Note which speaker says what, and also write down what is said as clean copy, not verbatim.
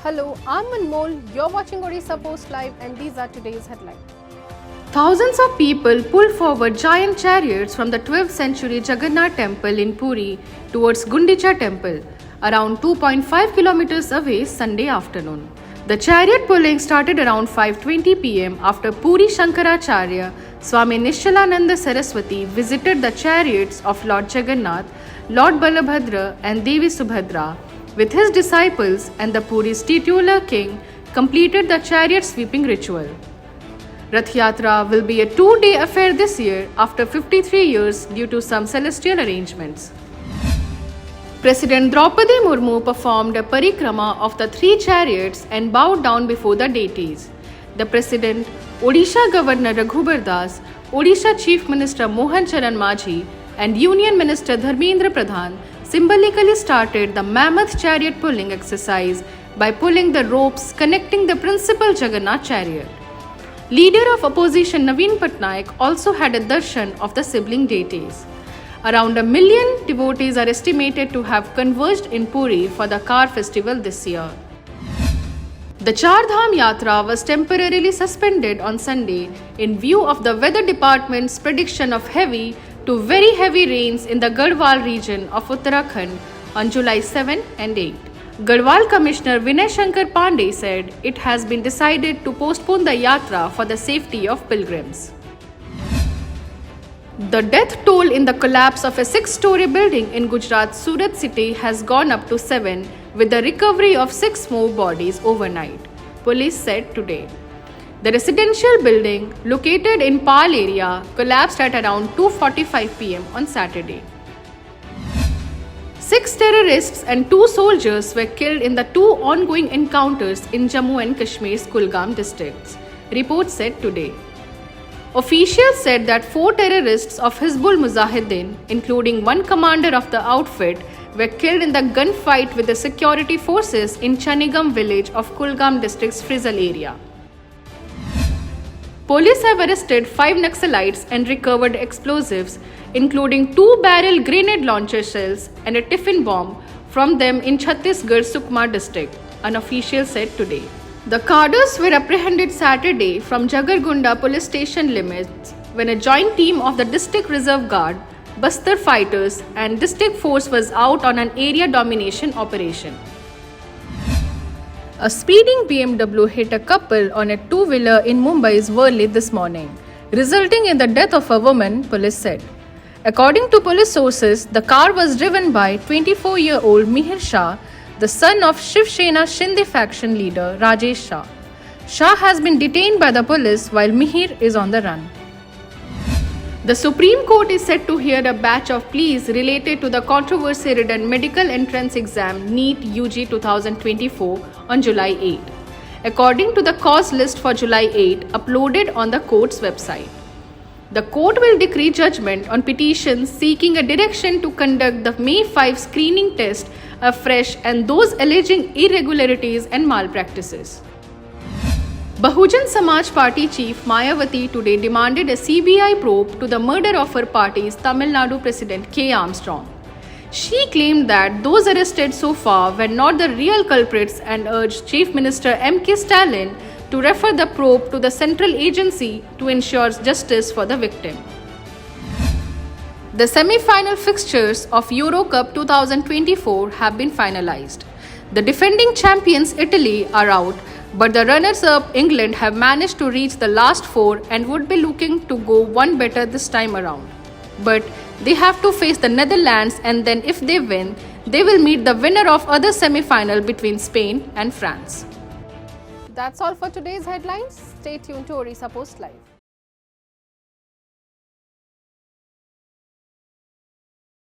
Speaker 1: Hello, I'm Anmol. You're watching Odisha Post Live, and these are today's headlines. Thousands of people pulled forward giant chariots from the 12th century Jagannath temple in Puri towards Gundicha temple, around 2.5 kilometers away Sunday afternoon. The chariot pulling started around 5:20 pm after Puri Shankaracharya Swami Nishalananda Saraswati visited the chariots of Lord Jagannath, Lord Balabhadra and Devi Subhadra with his disciples, and the Puri's titular king completed the chariot sweeping ritual. Rath Yatra will be a 2-day affair this year after 53 years due to some celestial arrangements. President Draupadi Murmu performed a parikrama of the 3 chariots and bowed down before the deities. The President, Odisha Governor Raghubar Das, Odisha Chief Minister Mohan Charan Majhi and Union Minister Dharmendra Pradhan symbolically started the mammoth chariot pulling exercise by pulling the ropes connecting the principal Jagannath chariot. Leader of opposition Naveen Patnaik also had a darshan of the sibling deities. Around 1 million devotees are estimated to have converged in Puri for the car festival this year. The Char Dham Yatra was temporarily suspended on Sunday in view of the weather department's prediction of heavy to very heavy rains in the Garhwal region of Uttarakhand on July 7 and 8. Garhwal Commissioner Vinay Shankar Pandey said it has been decided to postpone the yatra for the safety of pilgrims. The death toll in the collapse of a 6-story building in Gujarat's Surat city has gone up to 7, with the recovery of 6 more bodies overnight, police said today. The residential building, located in Pal area, collapsed at around 2:45 pm on Saturday. 6 terrorists and 2 soldiers were killed in the 2 ongoing encounters in Jammu and Kashmir's Kulgam districts, reports said today. Officials said that 4 terrorists of Hizbul Mujahideen, including 1 commander of the outfit, were killed in the gunfight with the security forces in Chanigam village of Kulgam district's Frizal area. Police have arrested 5 Naxalites and recovered explosives, including 2-barrel grenade launcher shells and a tiffin bomb from them in Chhattisgarh's Sukma district, an official said today. The cadres were apprehended Saturday from Jagargunda police station limits when a joint team of the District Reserve Guard, Bastar fighters and district force was out on an area domination operation. A speeding BMW hit a couple on a 2-wheeler in Mumbai's Worli this morning, resulting in the death of a woman, police said. According to police sources, the car was driven by 24-year-old Mihir Shah, the son of Shiv Sena Shinde faction leader Rajesh Shah. Shah has been detained by the police while Mihir is on the run. The Supreme Court is set to hear a batch of pleas related to the controversy-ridden medical entrance exam NEET UG 2024 on July 8, according to the cause list for July 8 uploaded on the court's website. The court will decree judgment on petitions seeking a direction to conduct the May 5 screening test afresh and those alleging irregularities and malpractices. Bahujan Samaj Party chief Mayawati today demanded a CBI probe to the murder of her party's Tamil Nadu President K. Armstrong. She claimed that those arrested so far were not the real culprits and urged Chief Minister M.K. Stalin to refer the probe to the central agency to ensure justice for the victim. The semi-final fixtures of Euro Cup 2024 have been finalized. The defending champions Italy are out, but the runners-up England have managed to reach the last 4 and would be looking to go one better this time around. But they have to face the Netherlands, and then if they win, they will meet the winner of other semi-final between Spain and France. That's all for today's headlines. Stay tuned to Odisha Post Live.